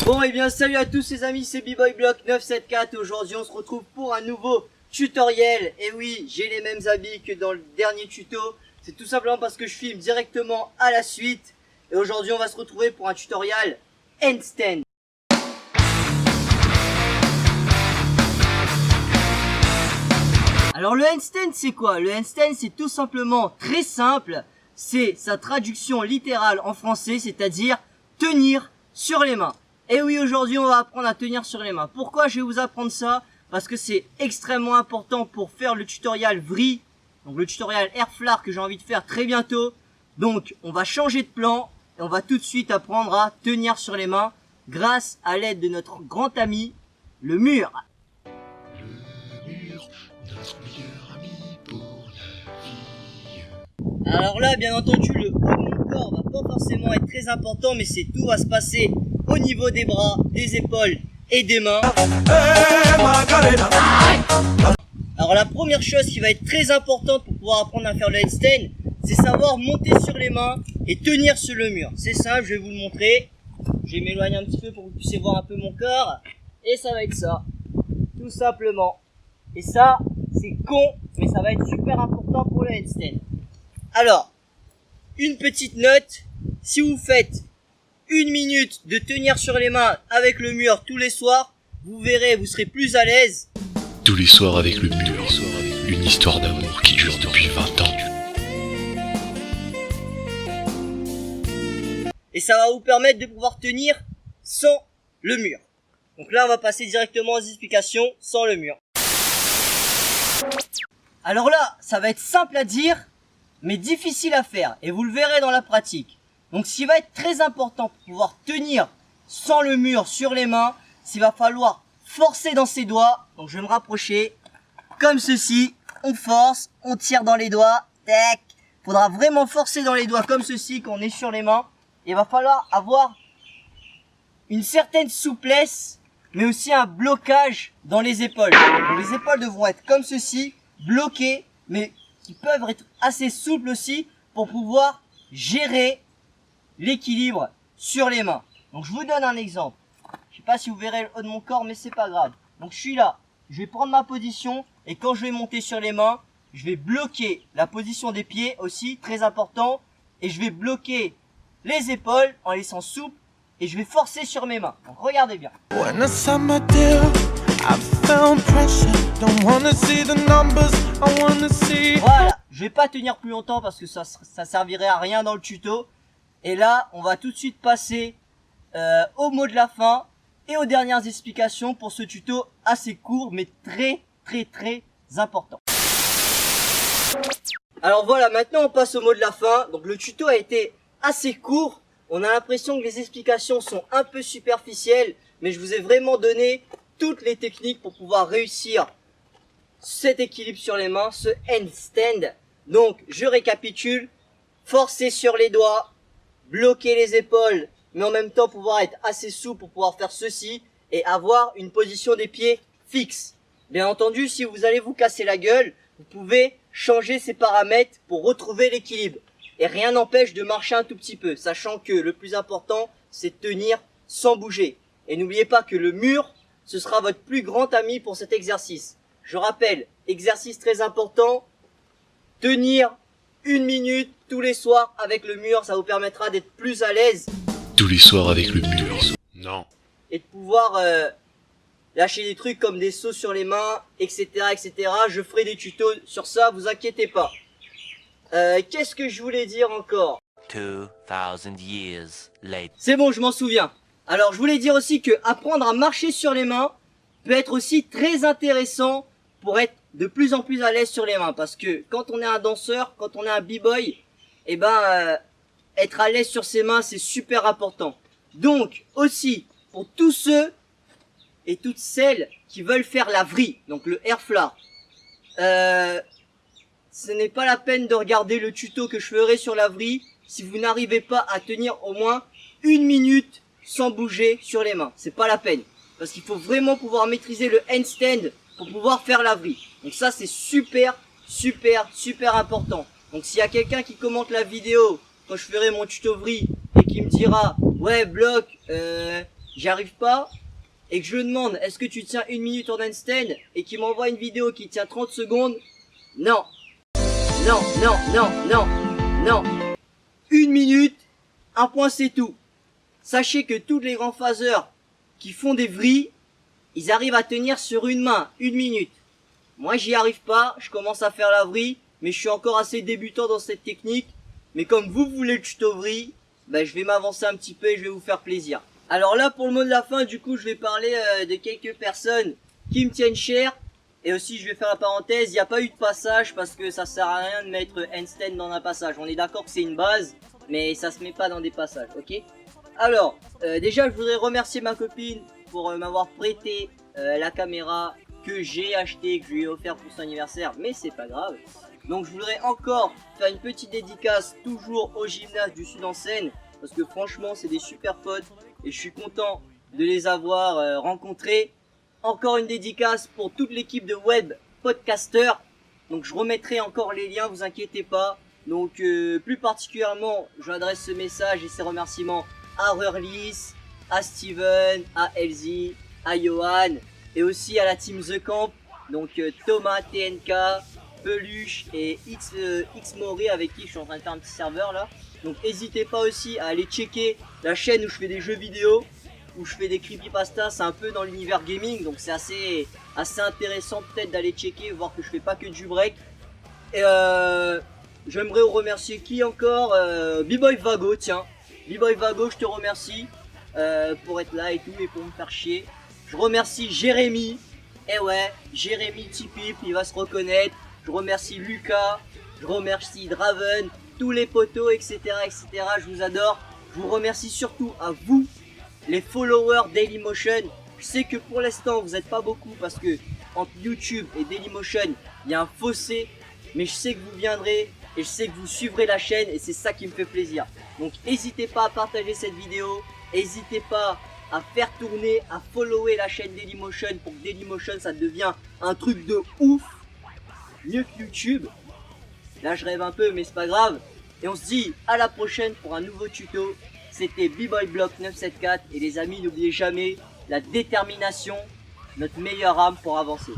Bon et bien salut à tous les amis, c'est B-Boy-Block 974 et aujourd'hui on se retrouve pour un nouveau tutoriel. Et oui, j'ai les mêmes habits que dans le dernier tuto, c'est tout simplement parce que je filme directement à la suite. Et aujourd'hui on va se retrouver pour un tutoriel handstand. Alors le handstand c'est quoi? Le handstand c'est tout simplement très simple, c'est sa traduction littérale en français, c'est-à-dire tenir sur les mains. Et oui, aujourd'hui on va apprendre à tenir sur les mains. Pourquoi je vais vous apprendre ça? Parce que c'est extrêmement important pour faire le tutoriel VRI, donc le tutoriel Airflare que j'ai envie de faire très bientôt. Donc on va changer de plan et on va tout de suite apprendre à tenir sur les mains grâce à l'aide de notre grand ami, le mur. Notre meilleur ami pour la vie. Alors là, bien entendu, le haut de mon corps va pas forcément être très important, mais c'est tout va se passer au niveau des bras, des épaules et des mains. Alors la première chose qui va être très importante pour pouvoir apprendre à faire le handstand, c'est savoir monter sur les mains et tenir sur le mur. C'est simple, je vais vous le montrer. Je vais m'éloigner un petit peu pour que vous puissiez voir un peu mon corps. Et ça va être ça, tout simplement. Et ça, c'est con, mais ça va être super important pour le handstand. Alors, une petite note, si vous faites 1 minute de tenir sur les mains avec le mur tous les soirs, vous verrez, vous serez plus à l'aise. Tous les soirs avec le mur, une histoire d'amour qui dure depuis 20 ans. Et ça va vous permettre de pouvoir tenir sans le mur. Donc là, on va passer directement aux explications sans le mur. Alors là, ça va être simple à dire, mais difficile à faire. Et vous le verrez dans la pratique. Donc ce qui va être très important pour pouvoir tenir sans le mur sur les mains, c'est qu'il va falloir forcer dans ses doigts. Donc je vais me rapprocher, comme ceci. On force, on tire dans les doigts. Tac. Faudra vraiment forcer dans les doigts comme ceci quand on est sur les mains. Et il va falloir avoir une certaine souplesse, mais aussi un blocage dans les épaules. Donc les épaules devront être comme ceci, bloquées, mais qui peuvent être assez souples aussi pour pouvoir gérer l'équilibre sur les mains. Donc je vous donne un exemple. Je sais pas si vous verrez le haut de mon corps, mais c'est pas grave. Donc je suis là, je vais prendre ma position et quand je vais monter sur les mains, je vais bloquer la position des pieds aussi, très important, et je vais bloquer les épaules en laissant souple et je vais forcer sur mes mains. Donc regardez bien. Voilà, je vais pas tenir plus longtemps parce que ça servirait à rien dans le tuto. Et là, on va tout de suite passer au mot de la fin et aux dernières explications pour ce tuto assez court mais très important. Alors voilà, maintenant on passe au mot de la fin. Donc le tuto a été assez court. On a l'impression que les explications sont un peu superficielles, mais je vous ai vraiment donné toutes les techniques pour pouvoir réussir cet équilibre sur les mains, ce handstand. Donc je récapitule, forcer sur les doigts, bloquer les épaules, mais en même temps pouvoir être assez souple pour pouvoir faire ceci et avoir une position des pieds fixe. Bien entendu, si vous allez vous casser la gueule, vous pouvez changer ces paramètres pour retrouver l'équilibre. Et rien n'empêche de marcher un tout petit peu, sachant que le plus important, c'est de tenir sans bouger. Et n'oubliez pas que le mur, ce sera votre plus grand ami pour cet exercice. Je rappelle, exercice très important, tenir 1 minute tous les soirs avec le mur, ça vous permettra d'être plus à l'aise. Tous les soirs avec le mur. Non. Et de pouvoir lâcher des trucs comme des sauts sur les mains, etc., etc. Je ferai des tutos sur ça, vous inquiétez pas. Qu'est-ce que je voulais dire encore? 2000 years later. C'est bon, je m'en souviens. Alors, je voulais dire aussi que apprendre à marcher sur les mains peut être aussi très intéressant pour être de plus en plus à l'aise sur les mains. Parce que quand on est un danseur, quand on est un b-boy, eh ben, être à l'aise sur ses mains, c'est super important. Donc, aussi, pour tous ceux et toutes celles qui veulent faire la vrille, donc le airflare, ce n'est pas la peine de regarder le tuto que je ferai sur la vrille si vous n'arrivez pas à tenir au moins 1 minute sans bouger sur les mains. C'est pas la peine. Parce qu'il faut vraiment pouvoir maîtriser le handstand pour pouvoir faire la vrille. Donc ça, c'est super important. Donc s'il y a quelqu'un qui commente la vidéo quand je ferai mon tuto vrille et qui me dira ouais Block, j'y arrive pas, et que je lui demande est-ce que tu tiens 1 minute en handstand, et qu'il m'envoie une vidéo qui tient 30 secondes, non. Non, non, non, non, non. 1 minute, un point c'est tout. Sachez que tous les grands phaseurs qui font des vrilles, ils arrivent à tenir sur une main, 1 minute. Moi j'y arrive pas, je commence à faire la vrille, mais je suis encore assez débutant dans cette technique. Mais comme vous voulez le tuto vrille, ben je vais m'avancer un petit peu et je vais vous faire plaisir. Alors là pour le mot de la fin, du coup je vais parler de quelques personnes qui me tiennent cher. Et aussi je vais faire la parenthèse, il n'y a pas eu de passage parce que ça sert à rien de mettre handstand dans un passage. On est d'accord que c'est une base, mais ça se met pas dans des passages, ok? Alors, déjà je voudrais remercier ma copine pour m'avoir prêté la caméra que j'ai acheté, que je lui ai offert pour son anniversaire, mais c'est pas grave. Donc je voudrais encore faire une petite dédicace toujours au gymnase du Sud en Seine, parce que franchement c'est des super potes et je suis content de les avoir rencontrés. Encore une dédicace pour toute l'équipe de web podcasters. Donc je remettrai encore les liens, vous inquiétez pas. Donc plus particulièrement, j'adresse ce message et ces remerciements à Rurlis, à Steven, à Elsie, à Johan et aussi à la team The Camp. Donc Thomas, TNK, Peluche et Xmori avec qui je suis en train de faire un petit serveur là. Donc n'hésitez pas aussi à aller checker la chaîne où je fais des jeux vidéo, où je fais des creepypastas, c'est un peu dans l'univers gaming, donc c'est assez intéressant peut-être d'aller checker, voir que je fais pas que du break. Et j'aimerais remercier qui encore, B-Boy Vago, tiens. B-Boy Vago, je te remercie pour être là et tout, et pour me faire chier. Je remercie Jérémy, et ouais, Jérémy Tipip, il va se reconnaître. Je remercie Lucas, je remercie Draven, tous les potos, etc., etc. Je vous adore. Je vous remercie surtout à vous, les followers Dailymotion. Je sais que pour l'instant vous n'êtes pas beaucoup parce que entre YouTube et Dailymotion il y a un fossé, mais je sais que vous viendrez et je sais que vous suivrez la chaîne et c'est ça qui me fait plaisir. Donc n'hésitez pas à partager cette vidéo, n'hésitez pas à faire tourner, à follower la chaîne Dailymotion pour que Dailymotion ça devient un truc de ouf, mieux que YouTube. Là je rêve un peu mais c'est pas grave. Et on se dit à la prochaine pour un nouveau tuto. C'était B-Boy Block 974 et les amis n'oubliez jamais la détermination, notre meilleure arme pour avancer.